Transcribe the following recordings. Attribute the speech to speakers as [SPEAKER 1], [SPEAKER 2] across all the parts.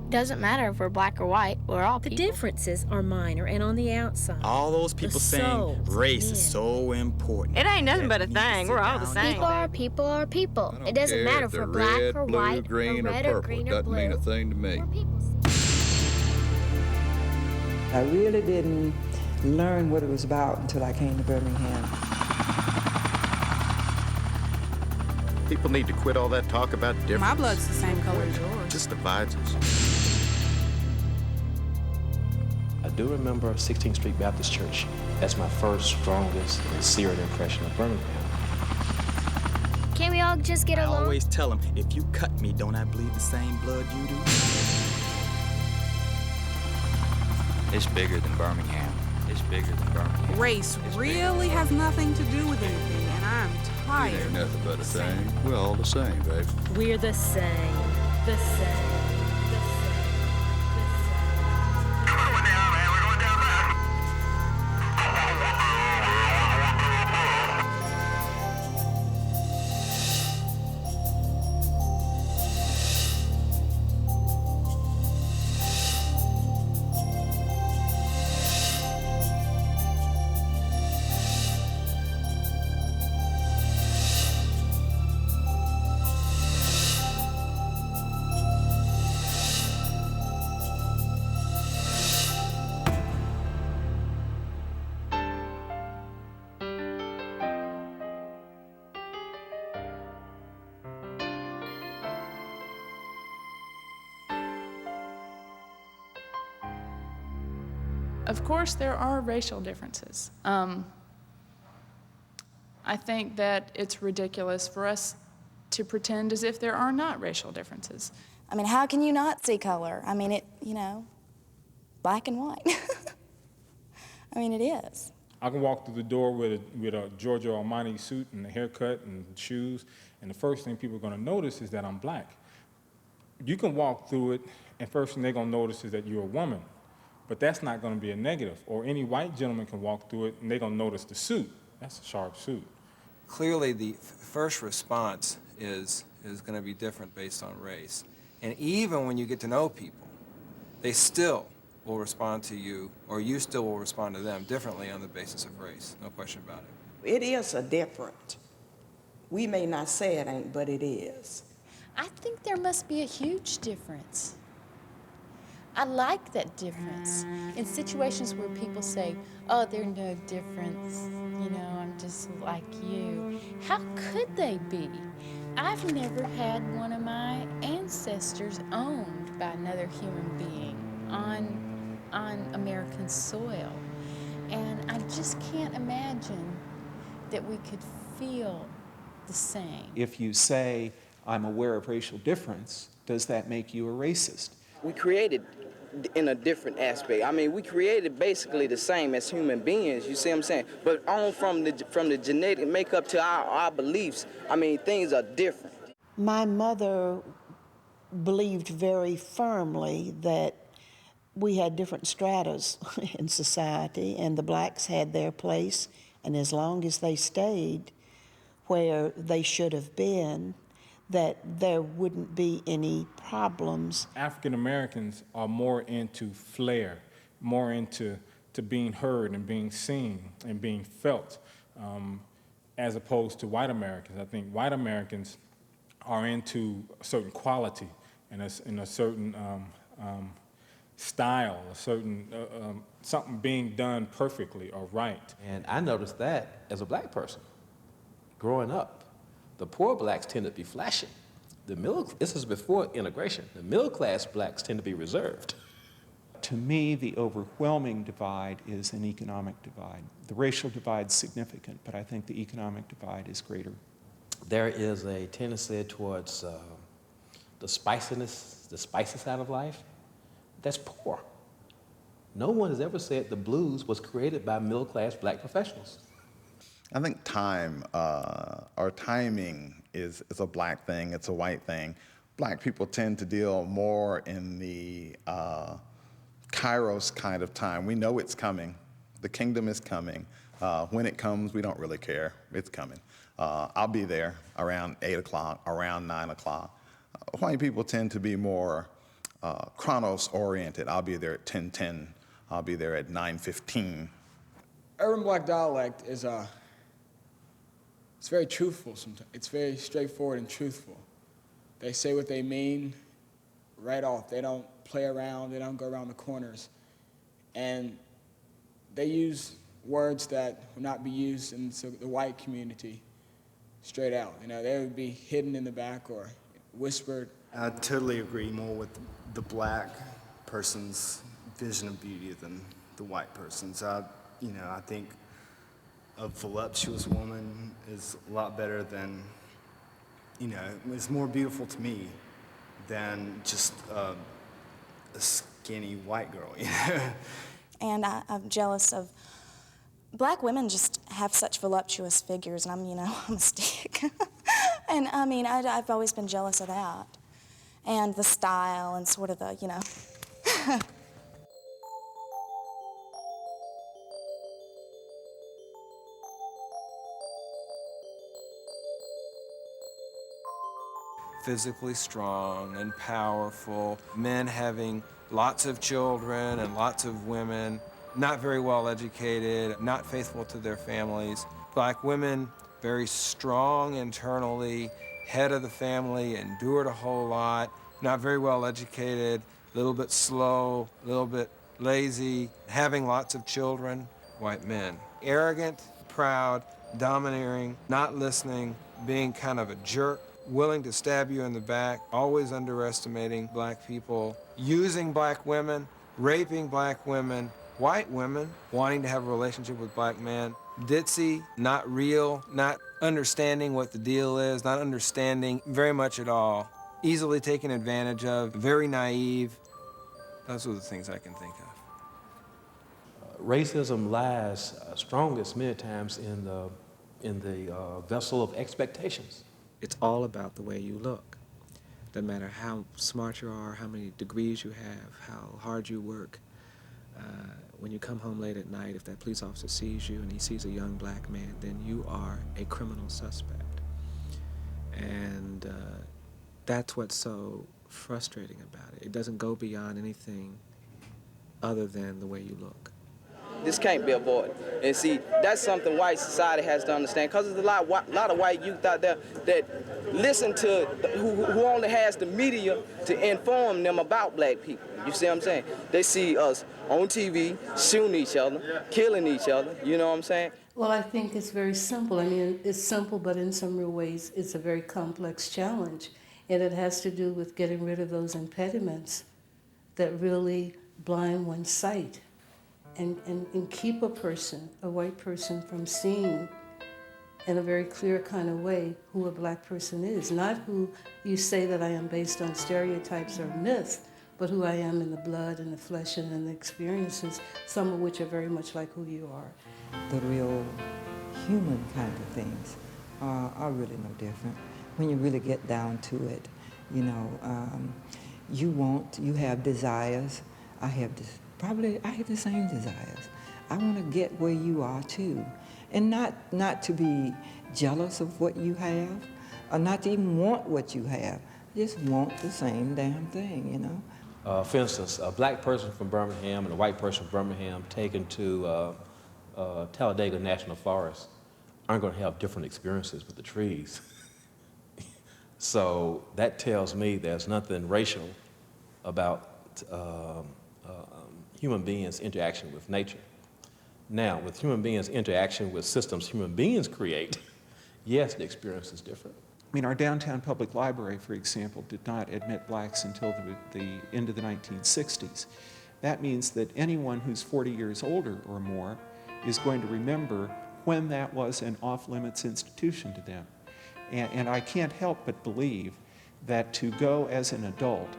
[SPEAKER 1] Doesn't matter if we're black or white, we're all people.
[SPEAKER 2] The differences are minor and on the outside.
[SPEAKER 3] All those people saying race is so important.
[SPEAKER 4] It ain't nothing but a thing. We're all the same.
[SPEAKER 1] People are people are people. It doesn't matter if we're black or white,
[SPEAKER 5] green,
[SPEAKER 1] or red
[SPEAKER 5] or
[SPEAKER 1] or
[SPEAKER 5] purple.
[SPEAKER 1] green
[SPEAKER 5] It
[SPEAKER 1] or
[SPEAKER 5] doesn't
[SPEAKER 1] blue.
[SPEAKER 5] mean a thing to me.
[SPEAKER 1] We're people.
[SPEAKER 6] I really didn't learn what it was about until I came to Birmingham.
[SPEAKER 5] People need to quit all that talk about difference.
[SPEAKER 7] My blood's the same color as yours.
[SPEAKER 5] Just divides us.
[SPEAKER 8] I do remember 16th Street Baptist Church. That's my first, strongest, and searing impression of Birmingham.
[SPEAKER 1] Can't we all just get along?
[SPEAKER 3] I always tell them, if you cut me, don't I bleed the same blood you do?
[SPEAKER 9] It's bigger than Birmingham. It's bigger than Birmingham.
[SPEAKER 7] Race really has nothing to do with anything, and I'm tired.
[SPEAKER 5] It ain't nothing but a thing. We're all the same, babe.
[SPEAKER 2] We're the same, the same.
[SPEAKER 10] Of course, there are racial differences. I think that it's ridiculous for us to pretend as if there are not racial differences.
[SPEAKER 11] I mean, how can you not see color? I mean, black and white. I mean, it is.
[SPEAKER 12] I can walk through the door with a Giorgio Armani suit and a haircut and shoes, and the first thing people are going to notice is that I'm black. You can walk through it, and first thing they're going to notice is that you're a woman. But that's not going to be a negative. Or any white gentleman can walk through it, and they're going to notice the suit. That's a sharp suit.
[SPEAKER 13] Clearly, the first response is going to be different based on race. And even when you get to know people, they still will respond to you, or you still will respond to them differently on the basis of race. No question about it.
[SPEAKER 6] It is a different. We may not say it ain't, but it is.
[SPEAKER 14] I think there must be a huge difference. I like that difference. In situations where people say, oh, there's no difference, I'm just like you. How could they be? I've never had one of my ancestors owned by another human being on American soil. And I just can't imagine that we could feel the same.
[SPEAKER 15] If you say, I'm aware of racial difference, does that make you a racist?
[SPEAKER 16] We created in a different aspect. I mean, we created basically the same as human beings, you see what I'm saying? But on from the genetic makeup to our beliefs, I mean, things are different.
[SPEAKER 17] My mother believed very firmly that we had different stratas in society, and the blacks had their place, and as long as they stayed where they should have been, that there wouldn't be any problems.
[SPEAKER 12] African Americans are more into flair, more into being heard and being seen and being felt, as opposed to white Americans. I think white Americans are into a certain quality and a certain style, a certain something being done perfectly or right.
[SPEAKER 8] And I noticed that as a black person, growing up. The poor blacks tend to be flashing. This is before integration. The middle-class blacks tend to be reserved.
[SPEAKER 15] To me, the overwhelming divide is an economic divide. The racial divide is significant, but I think the economic divide is greater.
[SPEAKER 8] There is a tendency towards the spiciness, the spicy side of life. That's poor. No one has ever said the blues was created by middle-class black professionals.
[SPEAKER 18] I think time, or timing, is a black thing, it's a white thing. Black people tend to deal more in the kairos kind of time. We know it's coming. The kingdom is coming. When it comes, we don't really care. It's coming. I'll be there around 8 o'clock, around 9 o'clock. White people tend to be more chronos-oriented. I'll be there at 10:10. I'll be there at 9:15.
[SPEAKER 19] Urban Black dialect is it's very truthful sometimes. It's very straightforward and truthful. They say what they mean right off. They don't play around. They don't go around the corners. And they use words that would not be used in the white community straight out. You know, they would be hidden in the back or whispered.
[SPEAKER 20] I totally agree more with the black person's vision of beauty than the white person's. I think a voluptuous woman is a lot better than, is more beautiful to me than just a skinny white girl,
[SPEAKER 11] And I'm jealous of black women. Just have such voluptuous figures, and I'm a stick. And I mean, I've always been jealous of that, and the style and sort of the,
[SPEAKER 13] Physically strong and powerful, men having lots of children and lots of women, not very well educated, not faithful to their families. Black women, very strong internally, head of the family, endured a whole lot, not very well educated, a little bit slow, a little bit lazy, having lots of children. White men, arrogant, proud, domineering, not listening, being kind of a jerk, willing to stab you in the back, always underestimating black people, using black women, raping black women, white women wanting to have a relationship with black men, ditzy, not real, not understanding what the deal is, not understanding very much at all, easily taken advantage of, very naive. Those are the things I can think of.
[SPEAKER 8] Racism lies strongest many times in the vessel of expectations.
[SPEAKER 21] It's all about the way you look. Doesn't matter how smart you are, how many degrees you have, how hard you work. When you come home late at night, if that police officer sees you and he sees a young black man, then you are a criminal suspect. And that's what's so frustrating about it. It doesn't go beyond anything other than the way you look.
[SPEAKER 16] This can't be avoided. And see, that's something white society has to understand, because there's a lot of white youth out there that listen to, who only has the media to inform them about black people. You see what I'm saying? They see us on TV, shooting each other, killing each other, you know what I'm saying?
[SPEAKER 22] Well, I think it's very simple. I mean, it's simple, but in some real ways, it's a very complex challenge. And it has to do with getting rid of those impediments that really blind one's sight. And keep a person, a white person, from seeing in a very clear kind of way who a black person is. Not who you say that I am based on stereotypes or myth, but who I am in the blood and the flesh and in the experiences, some of which are very much like who you are.
[SPEAKER 6] The real human kind of things are really no different. When you really get down to it, you have desires. I have the same desires. I want to get where you are too. And not to be jealous of what you have, or not to even want what you have. Just want the same damn thing,
[SPEAKER 8] For instance, a black person from Birmingham and a white person from Birmingham taken to Talladega National Forest aren't going to have different experiences with the trees. So that tells me there's nothing racial about human beings' interaction with nature. Now, with human beings' interaction with systems human beings create, yes, the experience is different.
[SPEAKER 15] I mean, our downtown public library, for example, did not admit blacks until the end of the 1960s. That means that anyone who's 40 years older or more is going to remember when that was an off-limits institution to them. And I can't help but believe that to go as an adult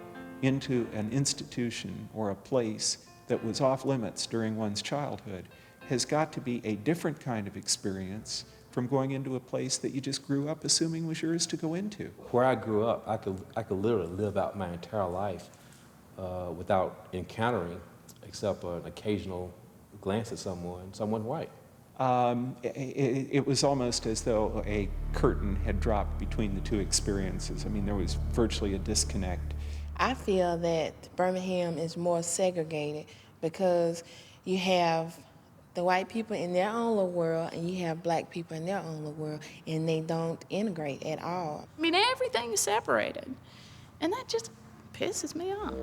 [SPEAKER 15] into an institution or a place that was off-limits during one's childhood has got to be a different kind of experience from going into a place that you just grew up assuming was yours to go into.
[SPEAKER 8] Where I grew up, I could literally live out my entire life without encountering, except an occasional glance at someone white.
[SPEAKER 15] It was almost as though a curtain had dropped between the two experiences. I mean, there was virtually a disconnect.
[SPEAKER 1] I feel that Birmingham is more segregated because you have the white people in their own little world and you have black people in their own little world, and they don't integrate at all.
[SPEAKER 10] I mean, everything is separated, and that just pisses me off.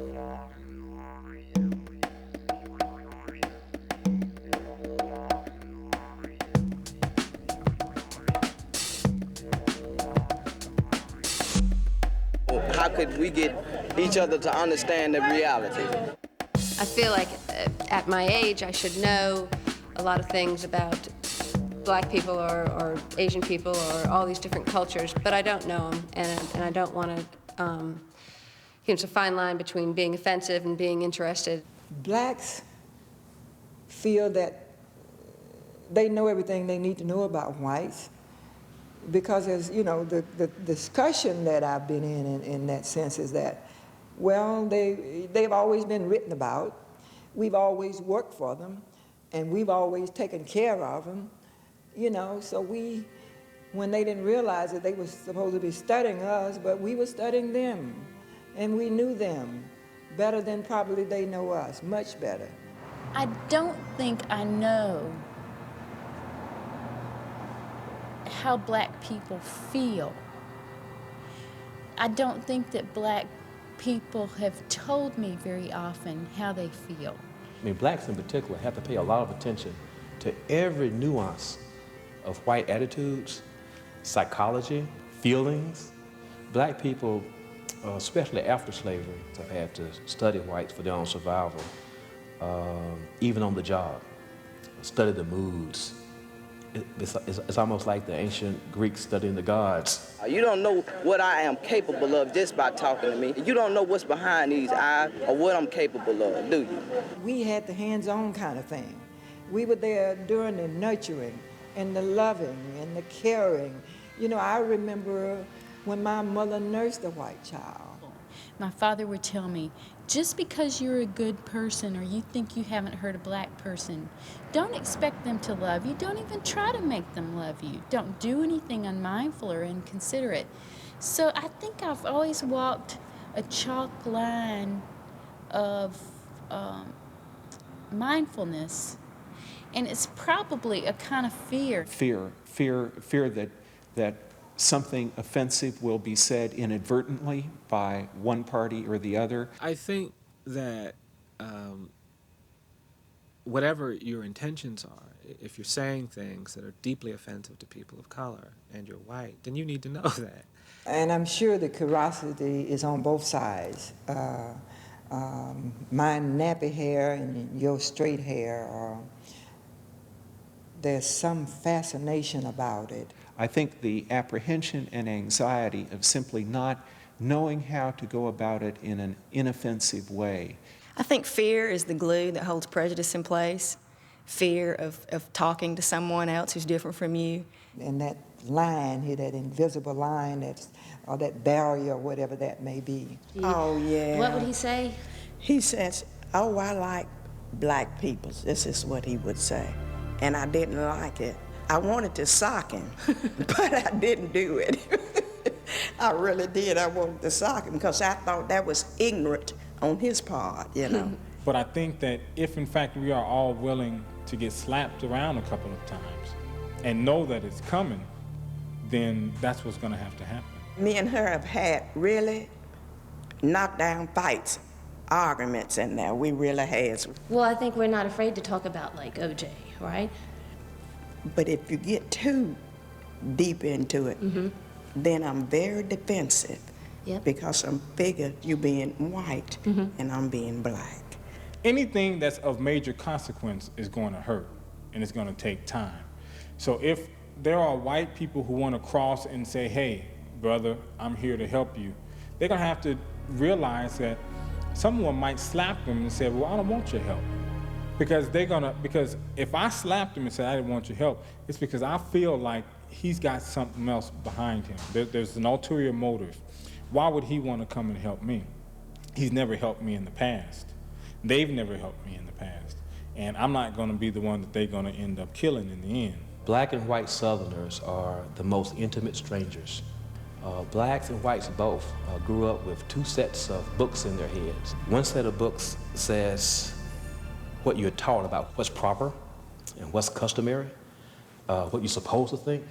[SPEAKER 16] How could we get each other to understand the reality?
[SPEAKER 4] I feel like at my age I should know a lot of things about black people or Asian people or all these different cultures, but I don't know them, and I don't want to, it's a fine line between being offensive and being interested.
[SPEAKER 6] Blacks feel that they know everything they need to know about whites, because as you know, the discussion that I've been in that sense is that, well, they've always been written about, we've always worked for them, and we've always taken care of them, you know, so when they didn't realize that they were supposed to be studying us, but we were studying them, and we knew them better than probably they know us, much better.
[SPEAKER 14] I don't think I know how black people feel. I don't think that black people have told me very often how they feel.
[SPEAKER 8] I mean, blacks in particular have to pay a lot of attention to every nuance of white attitudes, psychology, feelings. Black people, especially after slavery, have had to study whites for their own survival, even on the job, study the moods. It's almost like the ancient Greeks studying the gods.
[SPEAKER 16] You don't know what I am capable of just by talking to me. You don't know what's behind these eyes or what I'm capable of, do you?
[SPEAKER 6] We had the hands-on kind of thing. We were there during the nurturing and the loving and the caring. You know, I remember when my mother nursed a white child.
[SPEAKER 14] My father would tell me, just because you're a good person or you think you haven't hurt a black person, don't expect them to love you. Don't even try to make them love you. Don't do anything unmindful or inconsiderate. So I think I've always walked a chalk line of mindfulness, and it's probably a kind of fear.
[SPEAKER 15] Fear that something offensive will be said inadvertently by one party or the other.
[SPEAKER 21] I think that whatever your intentions are, if you're saying things that are deeply offensive to people of color and you're white, then you need to know that.
[SPEAKER 6] And I'm sure the curiosity is on both sides. My nappy hair and your straight hair, there's some fascination about it.
[SPEAKER 15] I think the apprehension and anxiety of simply not knowing how to go about it in an inoffensive way.
[SPEAKER 23] I think fear is the glue that holds prejudice in place. Fear of talking to someone else who's different from you.
[SPEAKER 6] And that line here, that invisible line, or that barrier, whatever that may be.
[SPEAKER 23] Oh, yeah.
[SPEAKER 14] What would he say?
[SPEAKER 24] He says, oh, I like black people. This is what he would say. And I didn't like it. I wanted to sock him, but I didn't do it. I really did. I wanted to sock him because I thought that was ignorant on his part, you know.
[SPEAKER 12] But I think that if, in fact, we are all willing to get slapped around a couple of times and know that it's coming, then that's what's going to have to happen.
[SPEAKER 24] Me and her have had really knockdown fights, arguments in there. We really has.
[SPEAKER 4] Well, I think we're not afraid to talk about, like, OJ, right?
[SPEAKER 24] But if you get too deep into it, then I'm very defensive.
[SPEAKER 4] Yep.
[SPEAKER 24] Because I'm figure you being white and I'm being black.
[SPEAKER 12] Anything that's of major consequence is going to hurt, and it's going to take time. So if there are white people who want to cross and say, hey, brother, I'm here to help you, they're going to have to realize that someone might slap them and say, well, I don't want your help. Because if I slapped him and said I didn't want your help, it's because I feel like he's got something else behind him. There's an ulterior motive. Why would he want to come and help me? He's never helped me in the past. They've never helped me in the past. And I'm not going to be the one that they're going to end up killing in the end.
[SPEAKER 8] Black and white Southerners are the most intimate strangers Blacks and whites both grew up with two sets of books in their heads. One set of books says what you're taught about what's proper and what's customary, what you're supposed to think.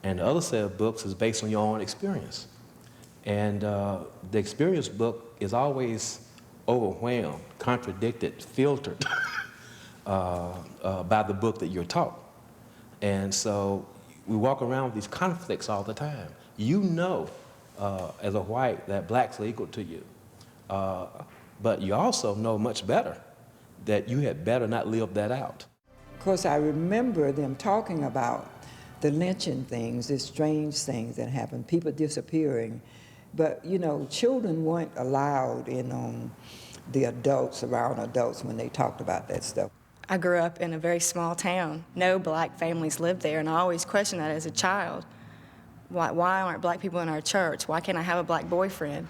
[SPEAKER 8] And the other set of books is based on your own experience. And the experience book is always overwhelmed, contradicted, filtered by the book that you're taught. And so we walk around with these conflicts all the time. You know, as a white, that blacks are equal to you. But you also know much better that you had better not live that out.
[SPEAKER 6] Of course, I remember them talking about the lynching things, the strange things that happened, people disappearing. But, you know, children weren't allowed in on the adults, around adults, when they talked about that stuff.
[SPEAKER 23] I grew up in a very small town. No black families lived there, and I always questioned that as a child. Why aren't black people in our church? Why can't I have a black boyfriend?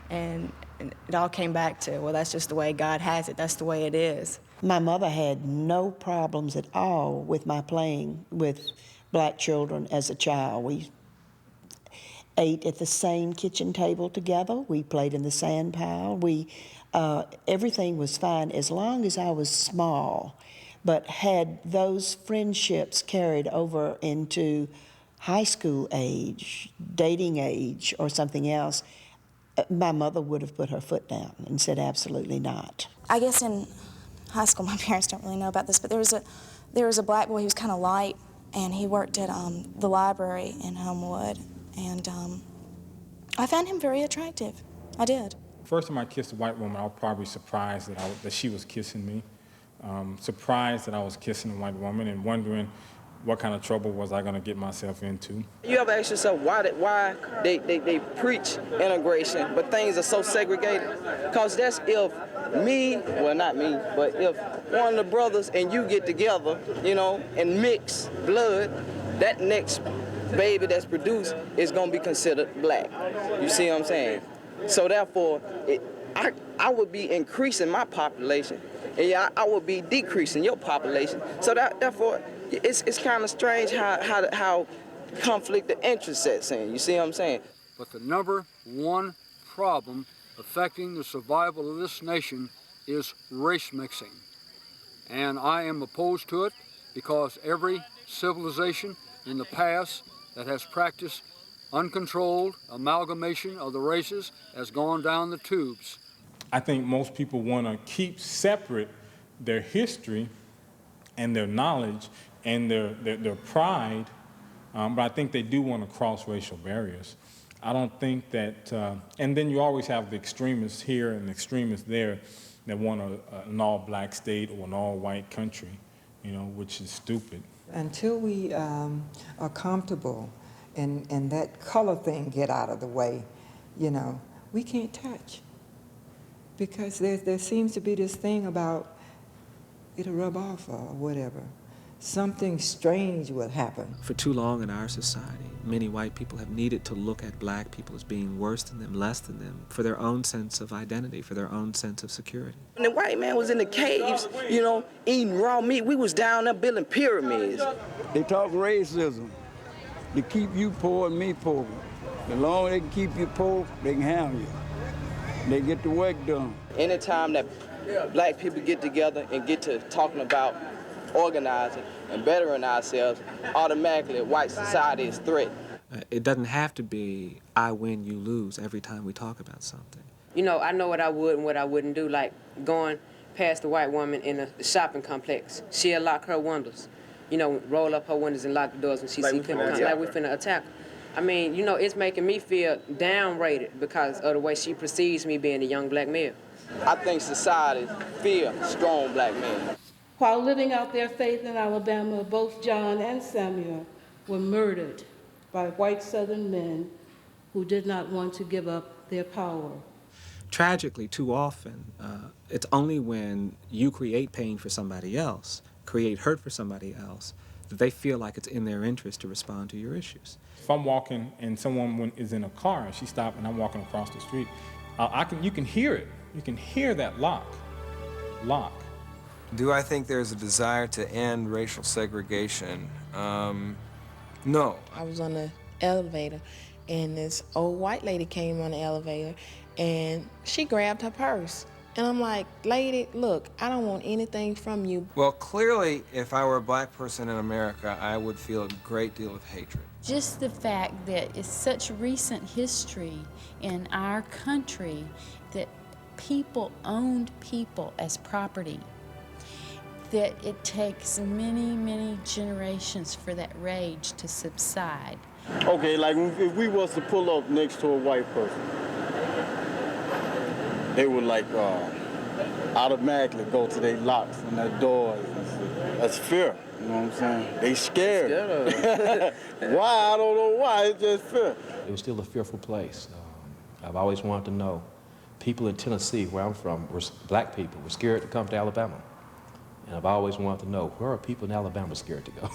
[SPEAKER 23] And it all came back to, well, that's just the way God has it. That's the way it is.
[SPEAKER 17] My mother had no problems at all with my playing with black children as a child. We ate at the same kitchen table together. We played in the sand pile. Everything was fine as long as I was small. But had those friendships carried over into high school age, dating age, or something else, my mother would have put her foot down and said absolutely not.
[SPEAKER 11] I guess in high school, my parents don't really know about this, but there was a black boy who was kind of light, and he worked at the library in Homewood, and I found him very attractive. I did.
[SPEAKER 12] First time I kissed a white woman, I was probably surprised that she was kissing me. Surprised that I was kissing a white woman and wondering what kind of trouble was I going to get myself into.
[SPEAKER 16] You ever ask yourself why they preach integration, but things are so segregated? Because that's if me, well not me, but if one of the brothers and you get together, you know, and mix blood, that next baby that's produced is going to be considered black. You see what I'm saying? So therefore, I would be increasing my population, and I would be decreasing your population. So therefore, it's kind of strange how conflict of interest sets in. You see what I'm saying?
[SPEAKER 3] But the number one problem affecting the survival of this nation is race mixing. And I am opposed to it because every civilization in the past that has practiced uncontrolled amalgamation of the races has gone down the tubes.
[SPEAKER 12] I think most people want to keep separate their history and their knowledge and their pride, but I think they do want to cross racial barriers. I don't think that, and then you always have the extremists here and the extremists there that want an all-black state or an all-white country, you know, which is stupid.
[SPEAKER 6] Until we are comfortable and that color thing get out of the way, you know, we can't touch. Because there seems to be this thing about it'll rub off or whatever. Something strange will happen.
[SPEAKER 21] For too long in our society, many white people have needed to look at black people as being worse than them, less than them, for their own sense of identity, for their own sense of security.
[SPEAKER 16] When the white man was in the caves, you know, eating raw meat, we was down there building pyramids.
[SPEAKER 5] They talk racism to keep you poor and me poor. The longer they can keep you poor, they can have you. They get the work done.
[SPEAKER 16] Anytime that black people get together and get to talking about organizing and bettering ourselves, automatically white society is threatened.
[SPEAKER 21] It doesn't have to be I win, you lose every time we talk about something.
[SPEAKER 7] You know, I know what I would and what I wouldn't do, like going past the white woman in a shopping complex. She'll lock her windows, you know, roll up her windows and lock the doors when she see people come, like we finna attack her. I mean, you know, it's making me feel downrated because of the way she perceives me being a young black male.
[SPEAKER 16] I think society fear strong black men.
[SPEAKER 22] While living out their faith in Alabama, both John and Samuel were murdered by white Southern men who did not want to give up their power.
[SPEAKER 21] Tragically, too often, it's only when you create pain for somebody else, create hurt for somebody else, that they feel like it's in their interest to respond to your issues.
[SPEAKER 12] If I'm walking and someone is in a car and she stopped and I'm walking across the street, you can hear it. You can hear that lock.
[SPEAKER 13] Do I think there's a desire to end racial segregation? No.
[SPEAKER 1] I was on the elevator, and this old white lady came on the elevator, and she grabbed her purse. And I'm like, lady, look, I don't want anything from you.
[SPEAKER 13] Well, clearly, if I were a black person in America, I would feel a great deal of hatred.
[SPEAKER 14] Just the fact that it's such recent history in our country that people owned people as property, that it takes many, many generations for that rage to subside.
[SPEAKER 5] Okay, like if we was to pull up next to a white person, they would like automatically go to their locks and their doors. That's fear, you know what I'm saying? They scared. Why? I don't know why, it's just fear.
[SPEAKER 8] It was still a fearful place. I've always wanted to know. People in Tennessee, where I'm from, black people, were scared to come to Alabama. And I've always wanted to know, where are people in Alabama scared to go?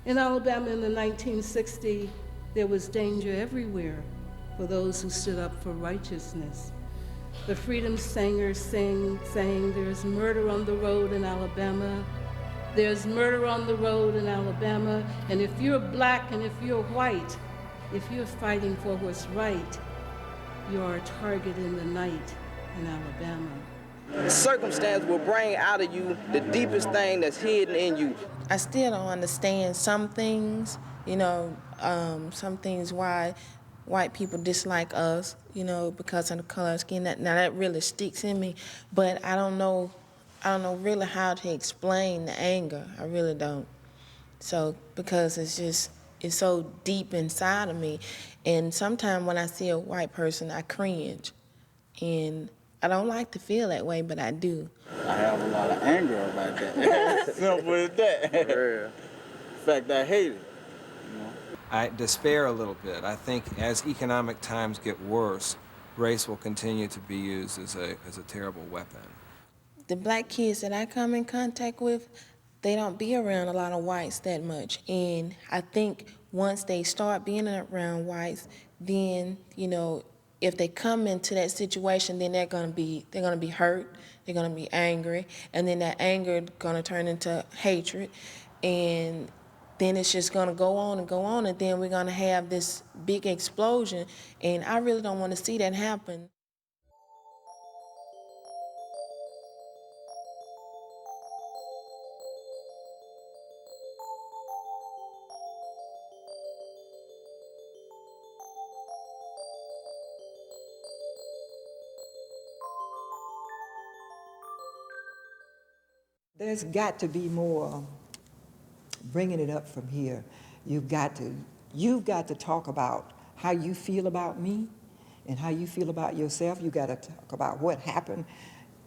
[SPEAKER 22] In Alabama in the 1960s, there was danger everywhere for those who stood up for righteousness. The freedom singers sang, there's murder on the road in Alabama. There's murder on the road in Alabama. And if you're black and if you're white, if you're fighting for what's right, you are a target in the night in Alabama.
[SPEAKER 16] The circumstance will bring out of you the deepest thing that's hidden in you.
[SPEAKER 1] I still don't understand some things, you know, some things why white people dislike us, you know, because of the color of skin. Now that really sticks in me, but I don't know really how to explain the anger. I really don't. So, because it's so deep inside of me. And sometimes when I see a white person, I cringe. And I don't like to feel that way, but I do.
[SPEAKER 5] I have a lot of anger about that. Simple as that. In fact, I hate it. You know?
[SPEAKER 13] I despair a little bit. I think as economic times get worse, race will continue to be used as a terrible weapon.
[SPEAKER 1] The black kids that I come in contact with, they don't be around a lot of whites that much. And I think once they start being around whites, then, you know, if they come into that situation, then they're gonna be hurt, they're gonna be angry, and then that anger gonna turn into hatred, and then it's just gonna go on, and then we're gonna have this big explosion, and I really don't wanna see that happen.
[SPEAKER 6] There's got to be more bringing it up from here. You've got to talk about how you feel about me and how you feel about yourself. You've got to talk about what happened,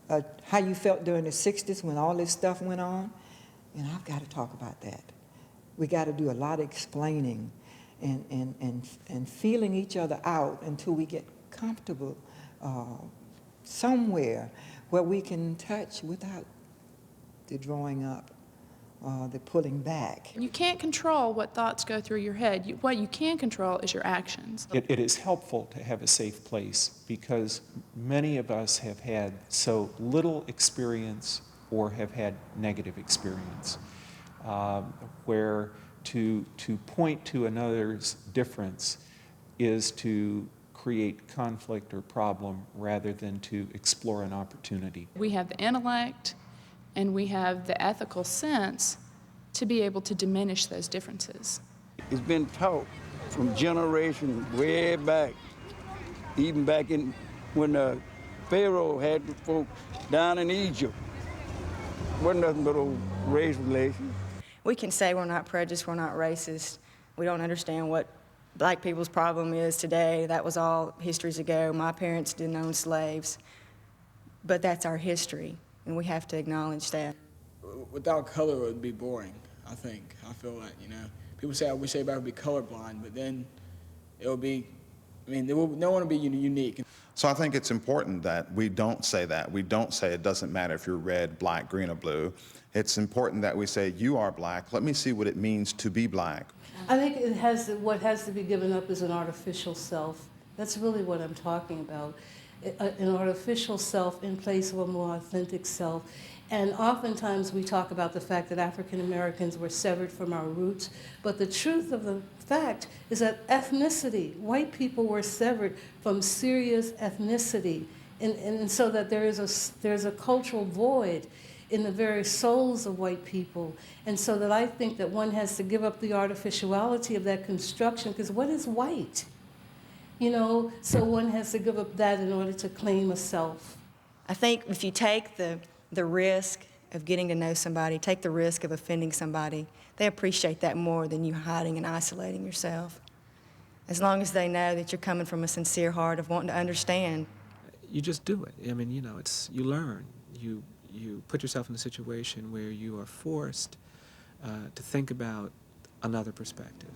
[SPEAKER 6] how you felt during the 60s when all this stuff went on. And I've got to talk about that. We got to do a lot of explaining and feeling each other out until we get comfortable somewhere where we can touch without the drawing up, the pulling back.
[SPEAKER 10] You can't control what thoughts go through your head. What you can control is your actions.
[SPEAKER 15] It is helpful to have a safe place because many of us have had so little experience or have had negative experience, where to point to another's difference is to create conflict or problem rather than to explore an opportunity.
[SPEAKER 10] We have the intellect and we have the ethical sense to be able to diminish those differences.
[SPEAKER 5] It's been taught from generations way back, even back in when Pharaoh had the folk down in Egypt. Wasn't nothing but old race relations.
[SPEAKER 23] We can say we're not prejudiced, we're not racist. We don't understand what black people's problem is today. That was all histories ago. My parents didn't own slaves. But that's our history, and we have to acknowledge that.
[SPEAKER 2] Without color, it would be boring, I think. I feel like, you know. People say, I wish everybody would be colorblind, but then it would be, I mean, no one would be unique.
[SPEAKER 9] So I think it's important that we don't say that. We don't say it doesn't matter if you're red, black, green, or blue. It's important that we say, you are black. Let me see what it means to be black.
[SPEAKER 22] I think what has to be given up is an artificial self. That's really what I'm talking about. An artificial self in place of a more authentic self. And oftentimes we talk about the fact that African Americans were severed from our roots, but the truth of the fact is that ethnicity, white people were severed from serious ethnicity, and so that there's a cultural void in the very souls of white people. And so that I think that one has to give up the artificiality of that construction, because what is white? You know, so one has to give up that in order to claim a self.
[SPEAKER 23] I think if you take the risk of getting to know somebody, take the risk of offending somebody, they appreciate that more than you hiding and isolating yourself. As long as they know that you're coming from a sincere heart of wanting to understand.
[SPEAKER 21] You just do it. I mean, you know, you learn. You put yourself in a situation where you are forced to think about another perspective.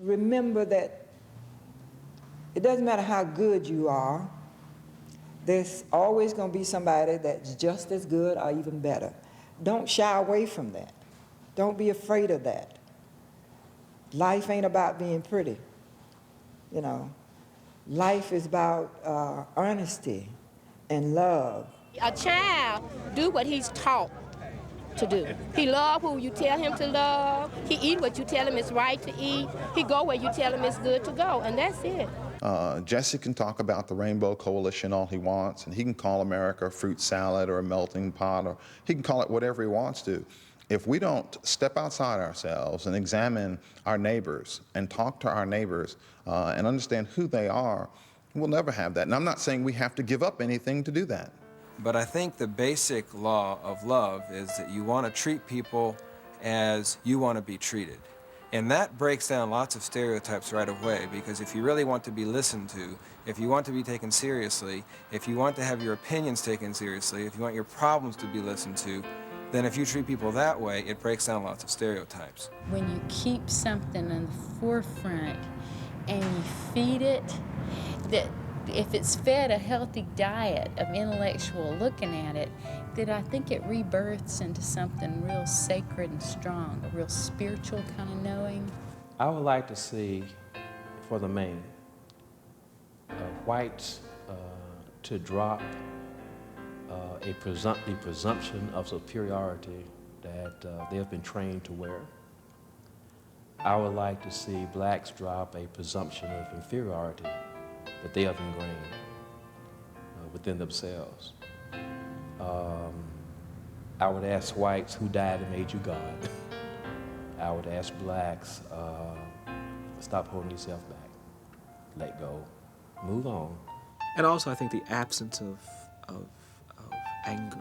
[SPEAKER 6] Remember that it doesn't matter how good you are, there's always going to be somebody that's just as good or even better. Don't shy away from that. Don't be afraid of that. Life ain't about being pretty, you know. Life is about honesty and love.
[SPEAKER 4] A child do what he's taught to do. He love who you tell him to love. He eat what you tell him is right to eat. He go where you tell him it's good to go, and that's it.
[SPEAKER 9] Jesse can talk about the Rainbow Coalition all he wants, and he can call America a fruit salad or a melting pot, or he can call it whatever he wants to. If we don't step outside ourselves and examine our neighbors and talk to our neighbors and understand who they are, we'll never have that. And I'm not saying we have to give up anything to do that.
[SPEAKER 13] But I think the basic law of love is that you want to treat people as you want to be treated. And that breaks down lots of stereotypes right away, because if you really want to be listened to, if you want to be taken seriously, if you want to have your opinions taken seriously, if you want your problems to be listened to, then if you treat people that way, it breaks down lots of stereotypes.
[SPEAKER 14] When you keep something in the forefront and you feed it, that if it's fed a healthy diet of intellectual looking at it, then I think it rebirths into something real sacred and strong, a real spiritual kind of knowing.
[SPEAKER 8] I would like to see, for the main, whites to drop the presumption of superiority that they have been trained to wear. I would like to see blacks drop a presumption of inferiority that they have ingrained within themselves. I would ask whites, who died and made you God? I would ask blacks, stop holding yourself back, let go, move on.
[SPEAKER 21] And also I think the absence of anger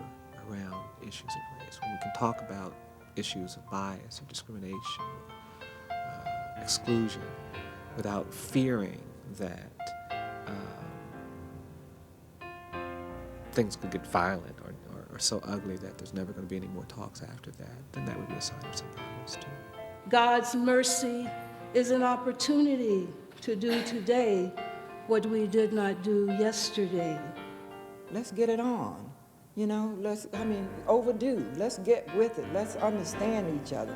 [SPEAKER 21] around issues of race. When we can talk about issues of bias or discrimination, exclusion, without fearing that things could get violent or so ugly that there's never going to be any more talks after that, then that would be a sign of some progress too.
[SPEAKER 22] God's mercy is an opportunity to do today what we did not do yesterday.
[SPEAKER 6] Let's get it on. You know, overdue. Let's get with it. Let's understand each other.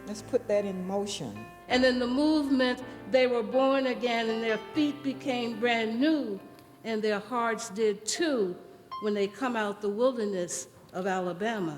[SPEAKER 6] Let's put that in motion.
[SPEAKER 22] And in the movement, they were born again and their feet became brand new, and their hearts did too when they come out the wilderness of Alabama.